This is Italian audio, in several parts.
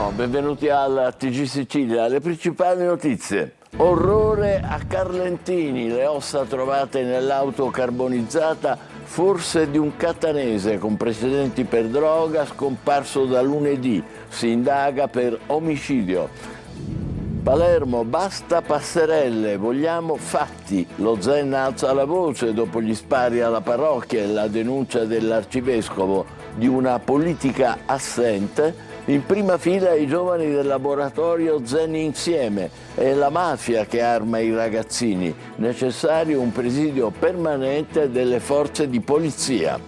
Buongiorno, benvenuti al TG Sicilia. Le principali notizie. Orrore a Carlentini, le ossa trovate nell'auto carbonizzata, forse di un catanese con precedenti per droga, scomparso da lunedì. Si indaga per omicidio. Palermo, basta passerelle, vogliamo fatti. Lo Zen alza la voce dopo gli spari alla parrocchia e la denuncia dell'arcivescovo di una politica assente. In prima fila i giovani del laboratorio Zen Insieme. È la mafia che arma i ragazzini. Necessario un presidio permanente delle forze di polizia.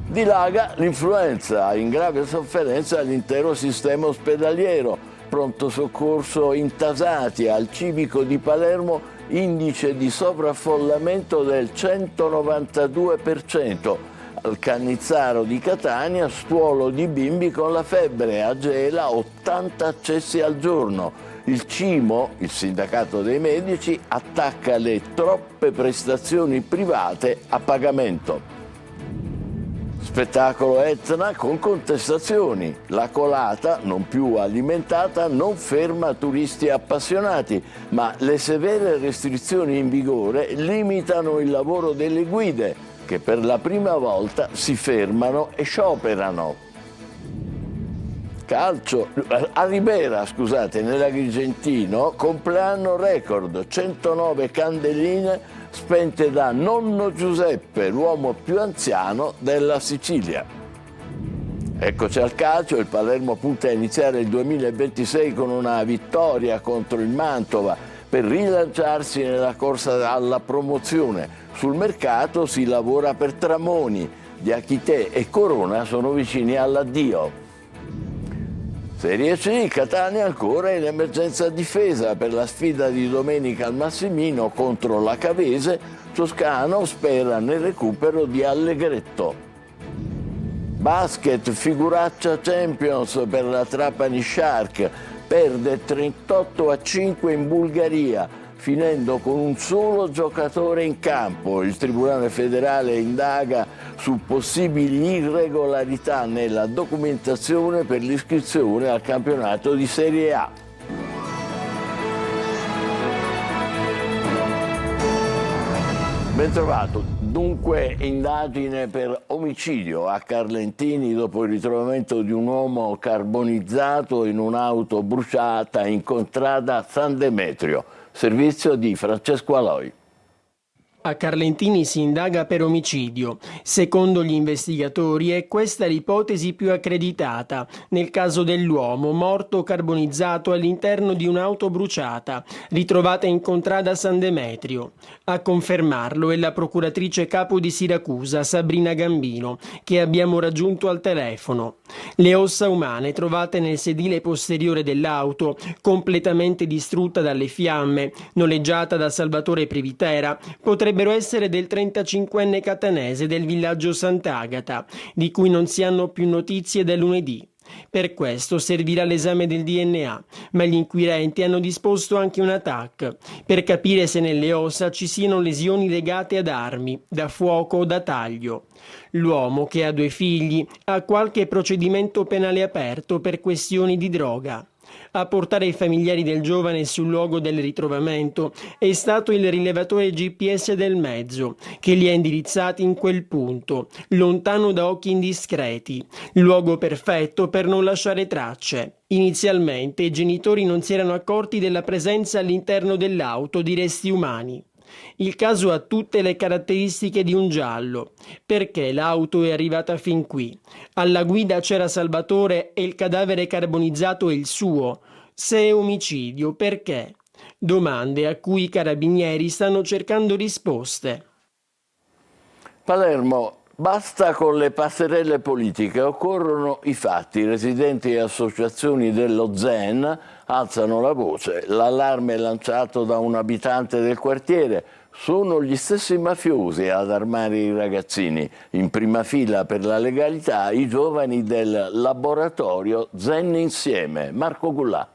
Dilaga l'influenza, in grave sofferenza l'intero sistema ospedaliero. Pronto soccorso intasati, al civico di Palermo indice di sovraffollamento del 192%. Al Cannizzaro di Catania stuolo di bimbi con la febbre, a Gela 80 accessi al giorno. Il CIMO, il sindacato dei medici, attacca le troppe prestazioni private a pagamento. Spettacolo Etna con contestazioni. La colata, non più alimentata, non ferma turisti appassionati, ma le severe restrizioni in vigore limitano il lavoro delle guide, che per la prima volta si fermano e scioperano. Calcio, a Ribera, scusate, nell'Agrigentino, compleanno record, 109 candeline spente da nonno Giuseppe, l'uomo più anziano della Sicilia. Eccoci al calcio, il Palermo punta a iniziare il 2026 con una vittoria contro il Mantova per rilanciarsi nella corsa alla promozione. Sul mercato si lavora per Tramoni, Diachité e Corona sono vicini all'addio. Serie C, Catania ancora in emergenza difesa per la sfida di domenica al Massimino contro la Cavese. Toscano spera nel recupero di Allegretto. Basket, figuraccia Champions per la Trapani Shark, perde 38-5 in Bulgaria, finendo con un solo giocatore in campo. Il Tribunale federale indaga su possibili irregolarità nella documentazione per l'iscrizione al campionato di Serie A. Ben trovato. Dunque, indagine per omicidio a Carlentini dopo il ritrovamento di un uomo carbonizzato in un'auto bruciata in contrada San Demetrio. Servizio di Francesco Aloi. A Carlentini si indaga per omicidio. Secondo gli investigatori è questa l'ipotesi più accreditata nel caso dell'uomo morto carbonizzato all'interno di un'auto bruciata, ritrovata in contrada San Demetrio. A confermarlo è la procuratrice capo di Siracusa, Sabrina Gambino, che abbiamo raggiunto al telefono. Le ossa umane trovate nel sedile posteriore dell'auto, completamente distrutta dalle fiamme, noleggiata da Salvatore Privitera, potrebbero essere del 35enne catanese del villaggio Sant'Agata, di cui non si hanno più notizie da lunedì. Per questo servirà l'esame del DNA, ma gli inquirenti hanno disposto anche una TAC per capire se nelle ossa ci siano lesioni legate ad armi, da fuoco o da taglio. L'uomo, che ha 2 figli, ha qualche procedimento penale aperto per questioni di droga. A portare i familiari del giovane sul luogo del ritrovamento è stato il rilevatore GPS del mezzo, che li ha indirizzati in quel punto, lontano da occhi indiscreti, luogo perfetto per non lasciare tracce. Inizialmente i genitori non si erano accorti della presenza all'interno dell'auto di resti umani. Il caso ha tutte le caratteristiche di un giallo. Perché l'auto è arrivata fin qui? Alla guida c'era Salvatore e il cadavere carbonizzato è il suo. Se è omicidio, perché? Domande a cui i carabinieri stanno cercando risposte. Palermo, basta con le passerelle politiche, occorrono i fatti. Residenti e associazioni dello Zen alzano la voce. L'allarme è lanciato da un abitante del quartiere. Sono gli stessi mafiosi ad armare i ragazzini. In prima fila per la legalità i giovani del laboratorio Zen Insieme. Marco Gullà.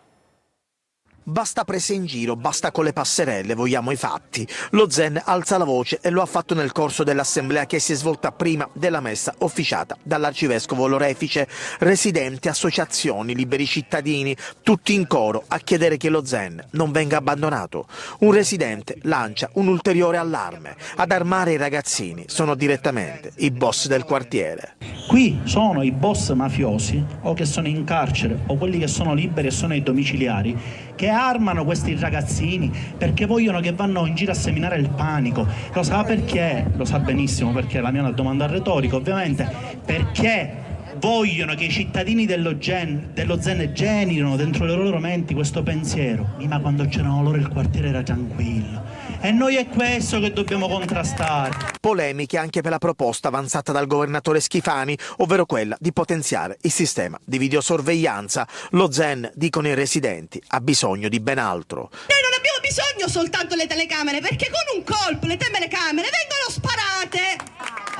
Basta prese in giro, basta con le passerelle, vogliamo i fatti. Lo Zen alza la voce e lo ha fatto nel corso dell'assemblea che si è svolta prima della messa officiata dall'arcivescovo Lorefice. Residenti, associazioni, liberi cittadini, tutti in coro a chiedere che lo Zen non venga abbandonato. Un residente lancia un ulteriore allarme. Ad armare i ragazzini sono direttamente i boss del quartiere. Qui sono i boss mafiosi o che sono in carcere o quelli che sono liberi e sono ai domiciliari che armano questi ragazzini perché vogliono che vanno in giro a seminare il panico. Lo sa perché? Lo sa benissimo perché la mia è una domanda retorica ovviamente, perché vogliono che i cittadini dello Zen generino dentro le loro menti questo pensiero. Ma quando c'erano loro il quartiere era tranquillo. E noi è questo che dobbiamo contrastare. Polemiche anche per la proposta avanzata dal governatore Schifani, ovvero quella di potenziare il sistema di videosorveglianza. Lo Zen, dicono i residenti, ha bisogno di ben altro. Noi non abbiamo bisogno soltanto delle telecamere, perché con un colpo le telecamere vengono sparate,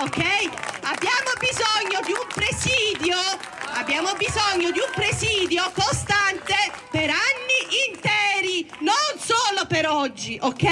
ok? Abbiamo bisogno di un presidio costante per anni interi, non solo per oggi, ok?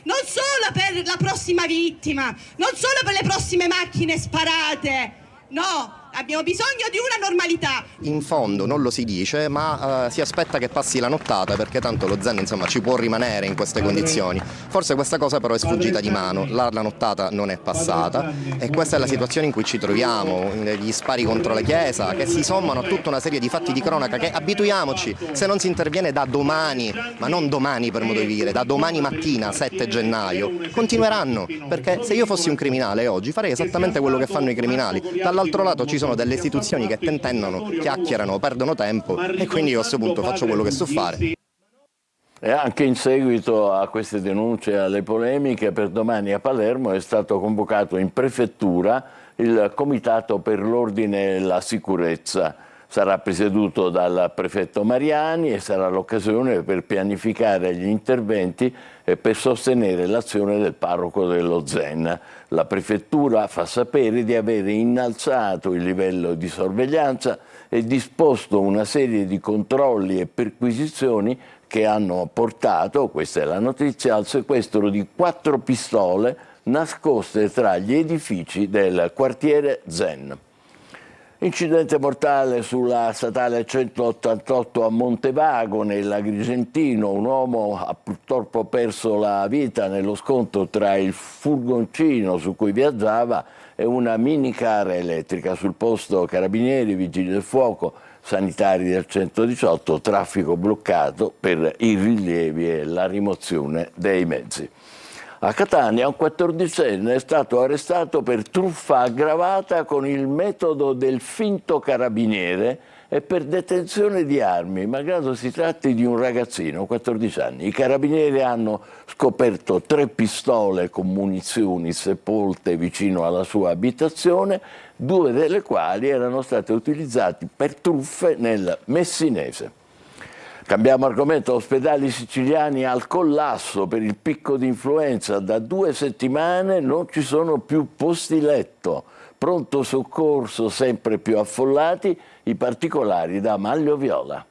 Non solo per la prossima vittima, non solo per le prossime macchine sparate, no! Abbiamo bisogno di una normalità. In fondo non lo si dice, ma si aspetta che passi la nottata, perché tanto lo Zen insomma ci può rimanere in queste condizioni. Forse questa cosa però è sfuggita di mano, la nottata non è passata e questa è la situazione in cui ci troviamo, gli spari contro la Chiesa che si sommano a tutta una serie di fatti di cronaca che, abituiamoci, se non si interviene da domani, ma non domani per modo di dire, da domani mattina 7 gennaio, continueranno, perché se io fossi un criminale oggi farei esattamente quello che fanno i criminali. Dall'altro lato ci sono delle istituzioni che tentennano, chiacchierano, perdono tempo e quindi io a questo punto faccio quello che so fare. E anche in seguito a queste denunce e alle polemiche, per domani a Palermo è stato convocato in prefettura il Comitato per l'Ordine e la Sicurezza. Sarà presieduto dal prefetto Mariani e sarà l'occasione per pianificare gli interventi e per sostenere l'azione del parroco dello Zen. La prefettura fa sapere di avere innalzato il livello di sorveglianza e disposto una serie di controlli e perquisizioni che hanno portato, questa è la notizia, al sequestro di 4 pistole nascoste tra gli edifici del quartiere Zen. Incidente mortale sulla statale 188 a Montevago, nell'Agrigentino. Un uomo ha purtroppo perso la vita nello scontro tra il furgoncino su cui viaggiava e una minicar elettrica. Sul posto carabinieri, vigili del fuoco, sanitari del 118, traffico bloccato per i rilievi e la rimozione dei mezzi. A Catania un 14enne è stato arrestato per truffa aggravata con il metodo del finto carabiniere e per detenzione di armi, malgrado si tratti di un ragazzino, 14 anni. I carabinieri hanno scoperto 3 pistole con munizioni sepolte vicino alla sua abitazione, 2 delle quali erano state utilizzate per truffe nel Messinese. Cambiamo argomento, ospedali siciliani al collasso per il picco di influenza. Da 2 settimane non ci sono più posti letto. Pronto soccorso sempre più affollati, i particolari da Maglio Viola.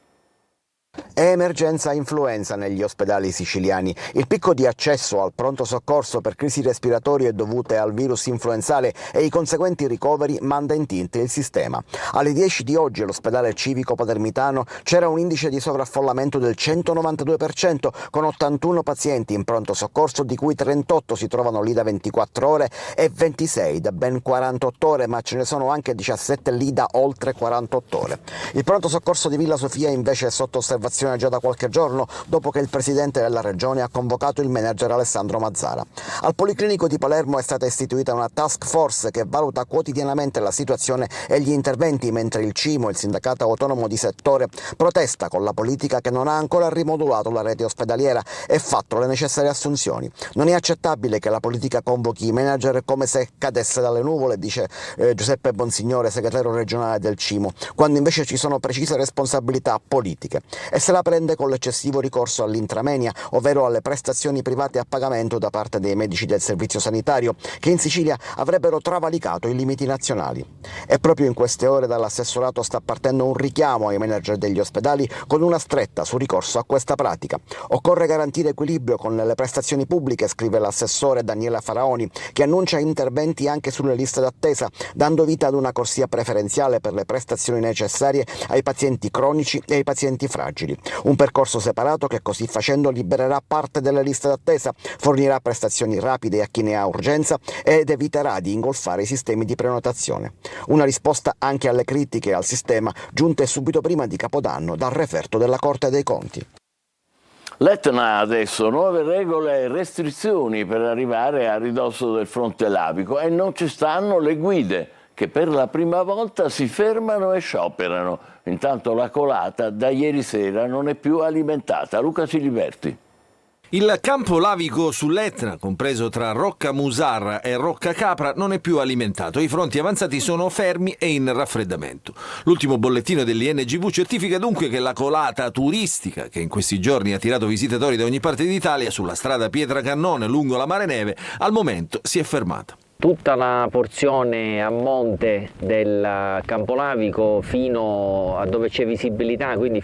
È emergenza influenza negli ospedali siciliani. Il picco di accesso al pronto soccorso per crisi respiratorie dovute al virus influenzale e i conseguenti ricoveri manda in tilt il sistema. Alle 10 di oggi all'ospedale civico palermitano c'era un indice di sovraffollamento del 192%, con 81 pazienti in pronto soccorso, di cui 38 si trovano lì da 24 ore e 26 da ben 48 ore, ma ce ne sono anche 17 lì da oltre 48 ore. Il pronto soccorso di Villa Sofia invece è sotto osservazione già da qualche giorno, dopo che il presidente della regione ha convocato il manager Alessandro Mazzara. Al Policlinico di Palermo è stata istituita una task force che valuta quotidianamente la situazione e gli interventi, mentre il CIMO, il sindacato autonomo di settore, protesta con la politica che non ha ancora rimodulato la rete ospedaliera e fatto le necessarie assunzioni. Non è accettabile che la politica convochi i manager come se cadesse dalle nuvole, dice Giuseppe Bonsignore, segretario regionale del CIMO, quando invece ci sono precise responsabilità politiche. E se se la prende con l'eccessivo ricorso all'intramoenia, ovvero alle prestazioni private a pagamento da parte dei medici del servizio sanitario, che in Sicilia avrebbero travalicato i limiti nazionali. E proprio in queste ore dall'assessorato sta partendo un richiamo ai manager degli ospedali con una stretta su ricorso a questa pratica. Occorre garantire equilibrio con le prestazioni pubbliche, scrive l'assessore Daniela Faraoni, che annuncia interventi anche sulle liste d'attesa, dando vita ad una corsia preferenziale per le prestazioni necessarie ai pazienti cronici e ai pazienti fragili. Un percorso separato che così facendo libererà parte delle liste d'attesa, fornirà prestazioni rapide a chi ne ha urgenza ed eviterà di ingolfare i sistemi di prenotazione. Una risposta anche alle critiche al sistema giunte subito prima di Capodanno dal referto della Corte dei Conti. L'Etna adesso nuove regole e restrizioni per arrivare a ridosso del fronte lavico e non ci stanno le guide che per la prima volta si fermano e scioperano. Intanto la colata da ieri sera non è più alimentata. Luca Ciliberti. Il campo lavico sull'Etna, compreso tra Rocca Musarra e Rocca Capra, non è più alimentato. I fronti avanzati sono fermi e in raffreddamento. L'ultimo bollettino dell'INGV certifica dunque che la colata turistica, che in questi giorni ha attirato visitatori da ogni parte d'Italia sulla strada Pietracannone lungo la Mare Neve, al momento si è fermata. Tutta la porzione a monte del Campolavico fino a dove c'è visibilità, quindi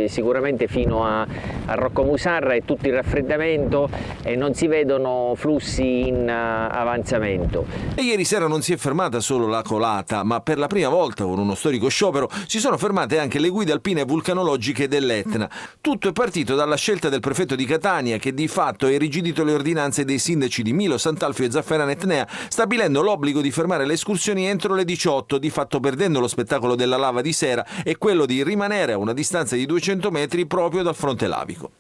sicuramente fino a Roccomusarra è tutto in raffreddamento e non si vedono flussi in avanzamento. E ieri sera non si è fermata solo la colata, ma per la prima volta con uno storico sciopero si sono fermate anche le guide alpine e vulcanologiche dell'Etna. Tutto è partito dalla scelta del prefetto di Catania, che di fatto ha irrigidito le ordinanze dei sindaci di Milo, Sant'Alfio e Zafferana Etnea, stabilendo l'obbligo di fermare le escursioni entro le 18, di fatto perdendo lo spettacolo della lava di sera e quello di rimanere a una distanza di 200 metri proprio dal fronte lavico.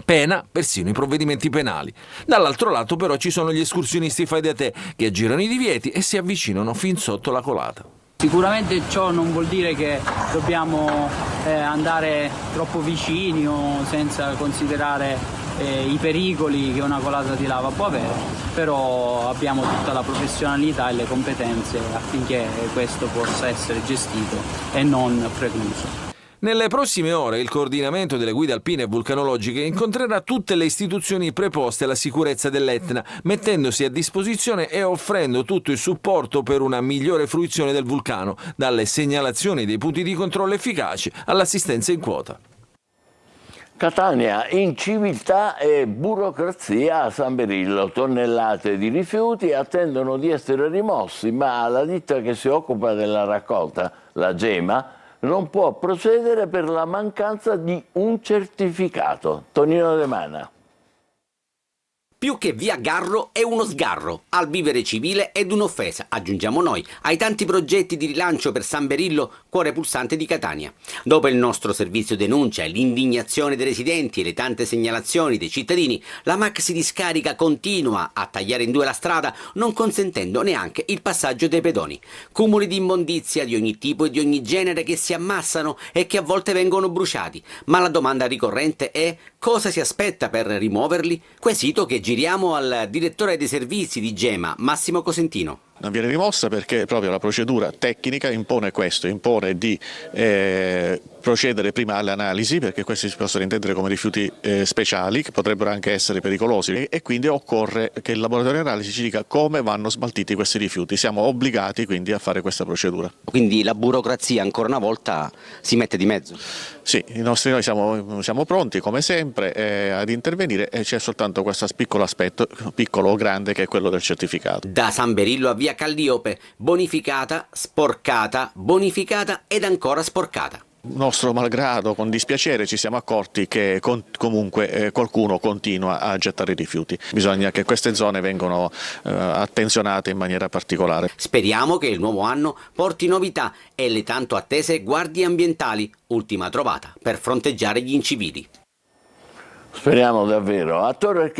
Pena persino i provvedimenti penali. Dall'altro lato però ci sono gli escursionisti fai da te che aggirano i divieti e si avvicinano fin sotto la colata. Sicuramente ciò non vuol dire che dobbiamo andare troppo vicini o senza considerare i pericoli che una colata di lava può avere, però abbiamo tutta la professionalità e le competenze affinché questo possa essere gestito e non precluso. Nelle prossime ore il coordinamento delle guide alpine e vulcanologiche incontrerà tutte le istituzioni preposte alla sicurezza dell'Etna, mettendosi a disposizione e offrendo tutto il supporto per una migliore fruizione del vulcano, dalle segnalazioni dei punti di controllo efficaci all'assistenza in quota. Catania, inciviltà e burocrazia a San Berillo. Tonnellate di rifiuti attendono di essere rimossi, ma la ditta che si occupa della raccolta, la Gema, non può procedere per la mancanza di un certificato. Tonino De Mana. Più che via Garro è uno sgarro, al vivere civile ed un'offesa, aggiungiamo noi, ai tanti progetti di rilancio per San Berillo, cuore pulsante di Catania. Dopo il nostro servizio denuncia e l'indignazione dei residenti e le tante segnalazioni dei cittadini, la maxi discarica continua a tagliare in due la strada, non consentendo neanche il passaggio dei pedoni. Cumuli di immondizia di ogni tipo e di ogni genere che si ammassano e che a volte vengono bruciati. Ma la domanda ricorrente è: cosa si aspetta per rimuoverli? Quesito che giriamo al direttore dei servizi di Gema, Massimo Cosentino. Non viene rimossa perché proprio la procedura tecnica impone questo, impone di procedere prima alle analisi, perché questi si possono intendere come rifiuti speciali che potrebbero anche essere pericolosi, e quindi occorre che il laboratorio di analisi ci dica come vanno smaltiti questi rifiuti. Siamo obbligati quindi a fare questa procedura. Quindi la burocrazia ancora una volta si mette di mezzo? Sì, noi siamo pronti come sempre ad intervenire, e c'è soltanto questo piccolo aspetto, piccolo o grande, che è quello del certificato. Da San Berillo a via Calliope, bonificata, sporcata, bonificata ed ancora sporcata. Nostro malgrado, con dispiacere, ci siamo accorti che comunque qualcuno continua a gettare i rifiuti. Bisogna che queste zone vengano attenzionate in maniera particolare. Speriamo che il nuovo anno porti novità e le tanto attese guardie ambientali, ultima trovata per fronteggiare gli incivili. Speriamo davvero. A Torre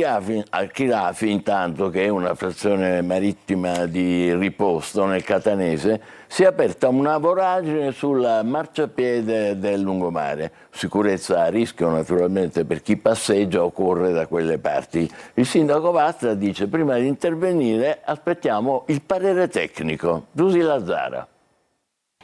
Archirafi, intanto, che è una frazione marittima di riposto nel catanese, si è aperta una voragine sul marciapiede del lungomare. Sicurezza a rischio naturalmente per chi passeggia o corre da quelle parti. Il sindaco Vazza dice: prima di intervenire aspettiamo il parere tecnico. Giusy Lazzara.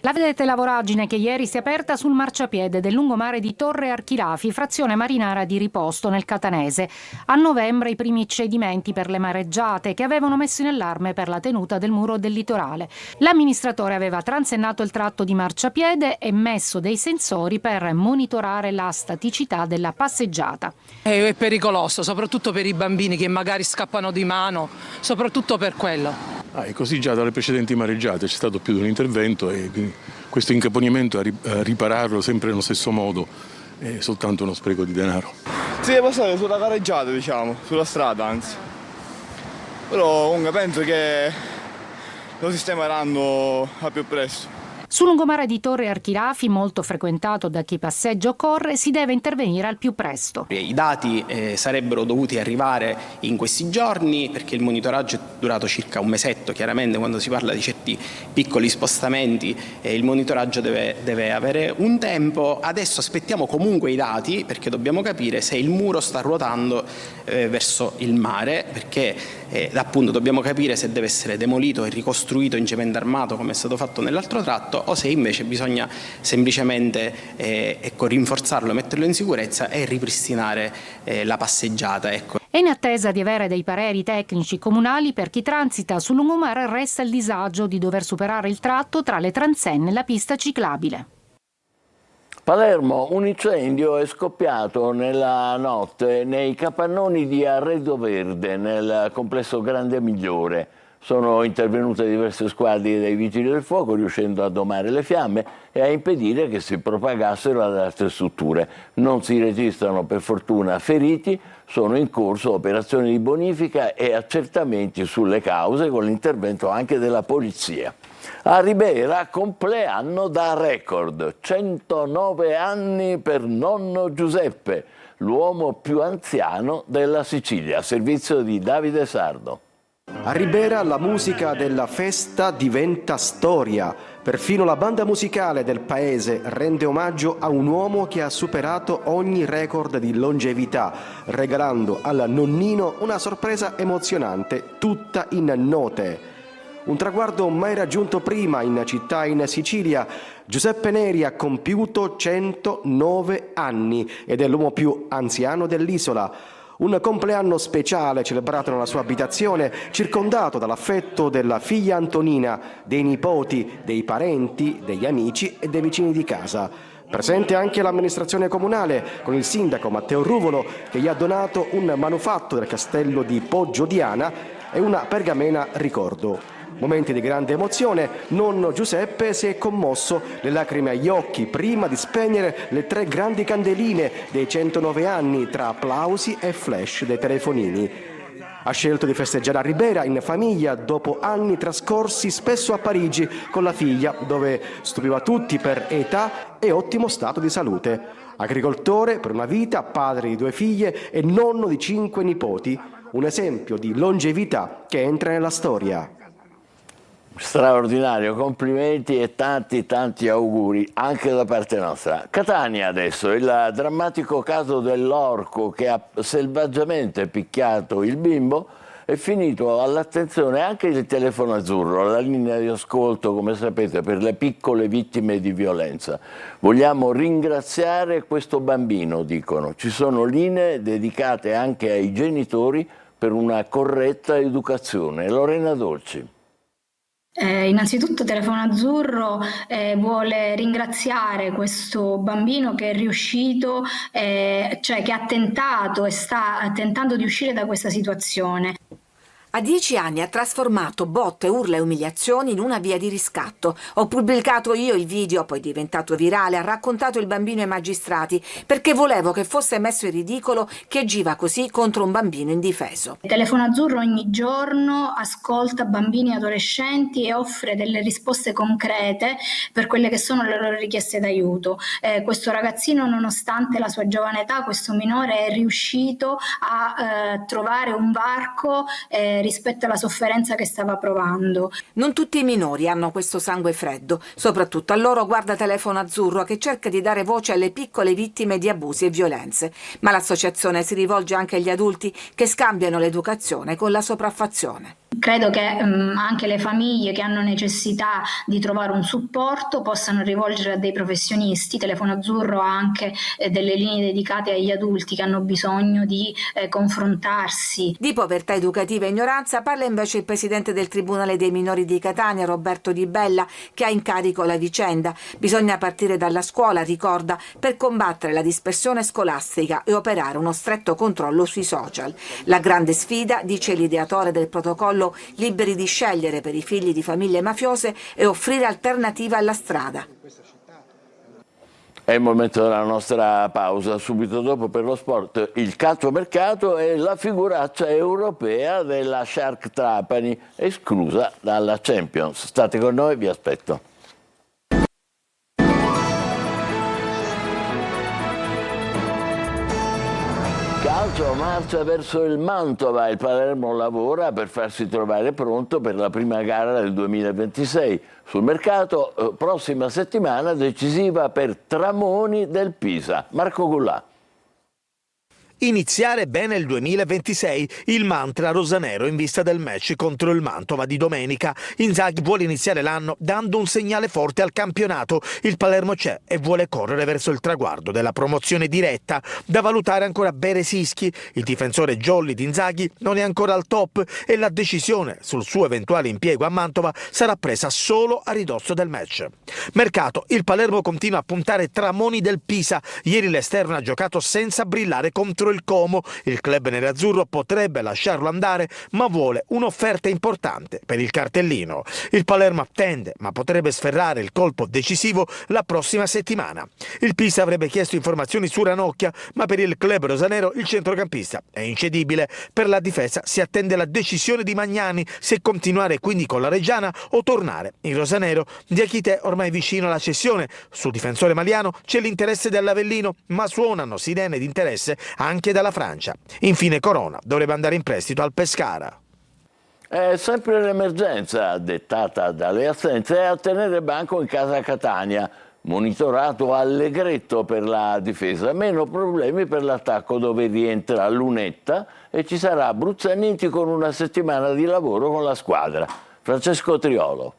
La vedete la voragine che ieri si è aperta sul marciapiede del lungomare di Torre Archilafi, frazione marinara di Riposto nel Catanese. A novembre i primi cedimenti per le mareggiate che avevano messo in allarme per la tenuta del muro del litorale. L'amministratore aveva transennato il tratto di marciapiede e messo dei sensori per monitorare la staticità della passeggiata. È pericoloso, soprattutto per i bambini che magari scappano di mano, soprattutto per quello. E così già dalle precedenti mareggiate c'è stato più di un intervento e quindi questo incaponimento a ripararlo sempre nello stesso modo è soltanto uno spreco di denaro. Si deve passare sulla careggiata, diciamo, sulla strada anzi. Però comunque penso che lo sistemeranno a più presto. Sul lungomare di Torre Archilafi, molto frequentato da chi passeggia o corre, si deve intervenire al più presto. I dati sarebbero dovuti arrivare in questi giorni perché il monitoraggio è durato circa un mesetto. Chiaramente quando si parla di certi piccoli spostamenti il monitoraggio deve avere un tempo. Adesso aspettiamo comunque i dati perché dobbiamo capire se il muro sta ruotando verso il mare, perché appunto dobbiamo capire se deve essere demolito e ricostruito in cemento armato come è stato fatto nell'altro tratto, o se invece bisogna semplicemente rinforzarlo, metterlo in sicurezza e ripristinare la passeggiata. È in attesa di avere dei pareri tecnici comunali per chi transita sul lungomare resta il disagio di dover superare il tratto tra le transenne e la pista ciclabile. Palermo, un incendio è scoppiato nella notte nei capannoni di Arredo Verde nel complesso Grande Migliore. Sono intervenute diverse squadre dei vigili del fuoco riuscendo a domare le fiamme e a impedire che si propagassero ad altre strutture. Non si registrano per fortuna feriti, sono in corso operazioni di bonifica e accertamenti sulle cause con l'intervento anche della polizia. A Ribera, compleanno da record, 109 anni per nonno Giuseppe, l'uomo più anziano della Sicilia, a servizio di Davide Sardo. A Ribera la musica della festa diventa storia. Perfino la banda musicale del paese rende omaggio a un uomo che ha superato ogni record di longevità, regalando al nonnino una sorpresa emozionante, tutta in note. Un traguardo mai raggiunto prima in città in Sicilia. Giuseppe Neri ha compiuto 109 anni ed è l'uomo più anziano dell'isola. Un compleanno speciale celebrato nella sua abitazione, circondato dall'affetto della figlia Antonina, dei nipoti, dei parenti, degli amici e dei vicini di casa. Presente anche l'amministrazione comunale, con il sindaco Matteo Ruvolo, che gli ha donato un manufatto del castello di Poggio Diana e una pergamena ricordo. Momenti di grande emozione, nonno Giuseppe si è commosso, le lacrime agli occhi, prima di spegnere le 3 grandi candeline dei 109 anni tra applausi e flash dei telefonini. Ha scelto di festeggiare a Ribera in famiglia dopo anni trascorsi spesso a Parigi con la figlia, dove stupiva tutti per età e ottimo stato di salute. Agricoltore per una vita, padre di 2 figlie e nonno di 5 nipoti, un esempio di longevità che entra nella storia. Straordinario, complimenti e tanti auguri anche da parte nostra. Catania adesso, il drammatico caso dell'orco che ha selvaggiamente picchiato il bimbo è finito all'attenzione anche del telefono azzurro, la linea di ascolto, come sapete, per le piccole vittime di violenza. Vogliamo ringraziare questo bambino, dicono. Ci sono linee dedicate anche ai genitori per una corretta educazione. Lorena Dolci. Innanzitutto Telefono Azzurro vuole ringraziare questo bambino che è riuscito, cioè che ha tentato e sta tentando di uscire da questa situazione. A 10 anni ha trasformato botte, urla e umiliazioni in una via di riscatto. Ho pubblicato io il video, poi diventato virale, ha raccontato il bambino ai magistrati perché volevo che fosse messo in ridicolo chi agiva così contro un bambino indifeso. Telefono Azzurro ogni giorno ascolta bambini e adolescenti e offre delle risposte concrete per quelle che sono le loro richieste d'aiuto. Questo ragazzino, nonostante la sua giovane età, questo minore è riuscito a trovare un varco rispetto alla sofferenza che stava provando. Non tutti i minori hanno questo sangue freddo, soprattutto a loro guarda Telefono Azzurro, che cerca di dare voce alle piccole vittime di abusi e violenze, ma l'associazione si rivolge anche agli adulti che scambiano l'educazione con la sopraffazione. Credo che anche le famiglie che hanno necessità di trovare un supporto possano rivolgere a dei professionisti. Telefono Azzurro ha anche delle linee dedicate agli adulti che hanno bisogno di confrontarsi. Di povertà educativa e ignoranza parla invece il presidente del Tribunale dei minori di Catania, Roberto Di Bella, che ha in carico la vicenda. Bisogna partire dalla scuola, ricorda, per combattere la dispersione scolastica e operare uno stretto controllo sui social. La grande sfida, dice l'ideatore del protocollo Liberi di scegliere per i figli di famiglie mafiose, è offrire alternative alla strada. È il momento della nostra pausa, subito dopo per lo sport il calciomercato e la figuraccia europea della Shark Trapani, esclusa dalla Champions. State con noi, vi aspetto. Calcio marcia verso il Mantova, il Palermo lavora per farsi trovare pronto per la prima gara del 2026. Sul mercato, prossima settimana decisiva per Tramoni del Pisa. Marco Gullà. Iniziare bene il 2026, il mantra rosanero in vista del match contro il Mantova di domenica. Inzaghi vuole iniziare l'anno dando un segnale forte al campionato. Il Palermo c'è e vuole correre verso il traguardo della promozione diretta. Da valutare ancora Beresischi. Il difensore jolly di Inzaghi non è ancora al top e la decisione sul suo eventuale impiego a Mantova sarà presa solo a ridosso del match. Mercato, il Palermo continua a puntare Tramoni del Pisa. Ieri l'esterno ha giocato senza brillare contro il Como. Il club nerazzurro potrebbe lasciarlo andare, ma vuole un'offerta importante per il cartellino. Il Palermo attende, ma potrebbe sferrare il colpo decisivo la prossima settimana. Il Pisa avrebbe chiesto informazioni su Ranocchia, ma per il club rosanero il centrocampista è incedibile. Per la difesa si attende la decisione di Magnani se continuare quindi con la Reggiana o tornare in rosanero. Diachite ormai vicino alla cessione. Sul difensore maliano c'è l'interesse dell'Avellino, ma suonano sirene di interesse anche dalla Francia. Infine Corona dovrebbe andare in prestito al Pescara. È sempre l'emergenza dettata dalle assenze a tenere banco in casa Catania. Monitorato Allegretto per la difesa, meno problemi per l'attacco dove rientra Lunetta e ci sarà Bruzzaniti con una settimana di lavoro con la squadra. Francesco Triolo.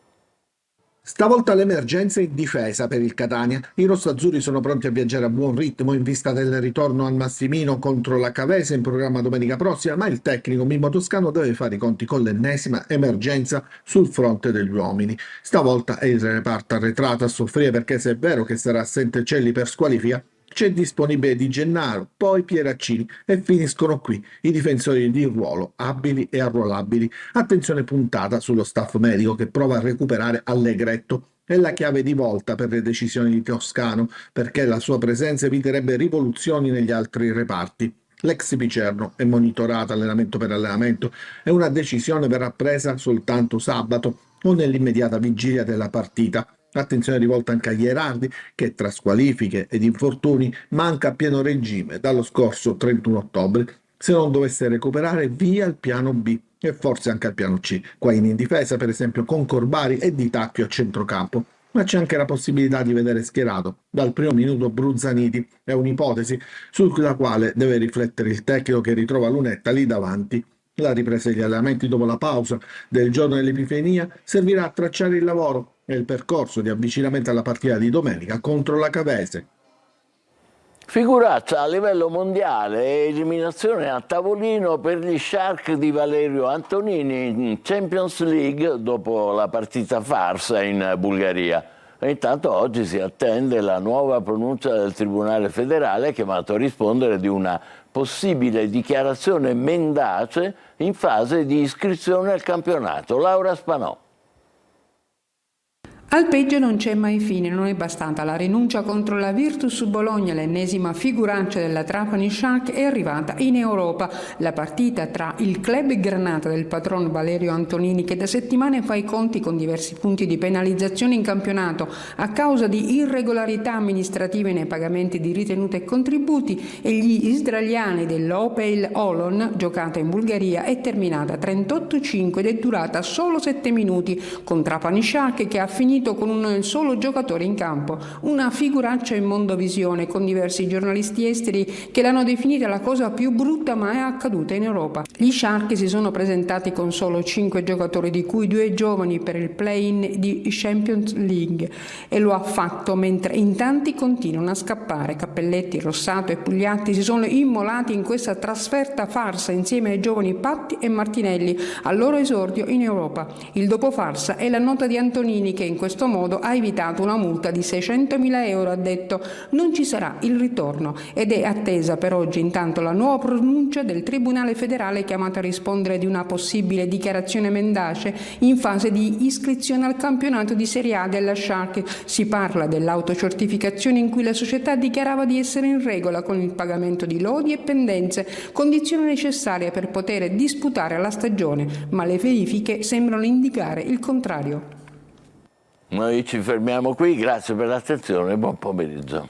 Stavolta l'emergenza in difesa per il Catania. I rossazzurri sono pronti a viaggiare a buon ritmo in vista del ritorno al Massimino contro la Cavese in programma domenica prossima, ma il tecnico Mimmo Toscano deve fare i conti con l'ennesima emergenza sul fronte degli uomini. Stavolta è il reparto arretrato a soffrire perché se è vero che sarà assente Celli per squalifica, c'è disponibile Di Gennaro, poi Pieraccini e finiscono qui i difensori di ruolo, abili e arruolabili. Attenzione puntata sullo staff medico che prova a recuperare Allegretto. È la chiave di volta per le decisioni di Toscano, perché la sua presenza eviterebbe rivoluzioni negli altri reparti. L'ex Picerno è monitorato allenamento per allenamento e una decisione verrà presa soltanto sabato o nell'immediata vigilia della partita. Attenzione rivolta anche a Gherardi che tra squalifiche ed infortuni manca a pieno regime dallo scorso 31 ottobre. Se non dovesse recuperare via il piano B e forse anche al piano C. Quaini in difesa per esempio con Corbari e Di Tacchio a centrocampo. Ma c'è anche la possibilità di vedere schierato dal primo minuto Bruzzaniti. È un'ipotesi sulla quale deve riflettere il tecnico che ritrova Lunetta lì davanti. La ripresa degli allenamenti dopo la pausa del giorno dell'Epifania servirà a tracciare il lavoro e il percorso di avvicinamento alla partita di domenica contro la Cavese. Figuraccia a livello mondiale e eliminazione a tavolino per gli Shark di Valerio Antonini in Champions League dopo la partita farsa in Bulgaria. E intanto oggi si attende la nuova pronuncia del Tribunale federale chiamato a rispondere di una possibile dichiarazione mendace in fase di iscrizione al campionato. Laura Spanò. Al peggio non c'è mai fine, non è bastata la rinuncia contro la Virtus Bologna, l'ennesima figuraccia della Trapani Shark è arrivata in Europa. La partita tra il club Granata del patron Valerio Antonini, che da settimane fa i conti con diversi punti di penalizzazione in campionato a causa di irregolarità amministrative nei pagamenti di ritenute e contributi, e gli israeliani dell'Opel Olon, giocata in Bulgaria, è terminata 38-5 ed è durata solo 7 minuti, con Trapani Shark che ha finito finito con un solo giocatore in campo, una figuraccia in mondovisione, con diversi giornalisti esteri che l'hanno definita la cosa più brutta mai accaduta in Europa. Gli Shark si sono presentati con solo 5 giocatori, di cui 2 giovani, per il play-in di Champions League, e lo ha fatto mentre in tanti continuano a scappare. Cappelletti, Rossato e Pugliatti si sono immolati in questa trasferta farsa insieme ai giovani Patti e Martinelli al loro esordio in Europa. Il dopo farsa è la nota di Antonini, che in questo modo ha evitato una multa di 600.000 euro. Ha detto: non ci sarà il ritorno, ed è attesa per oggi intanto la nuova pronuncia del Tribunale federale, chiamata a rispondere di una possibile dichiarazione mendace in fase di iscrizione al campionato di Serie A della Shark. Si parla dell'autocertificazione in cui la società dichiarava di essere in regola con il pagamento di lodi e pendenze, condizione necessaria per poter disputare la stagione, ma le verifiche sembrano indicare il contrario. Noi ci fermiamo qui, grazie per l'attenzione e buon pomeriggio.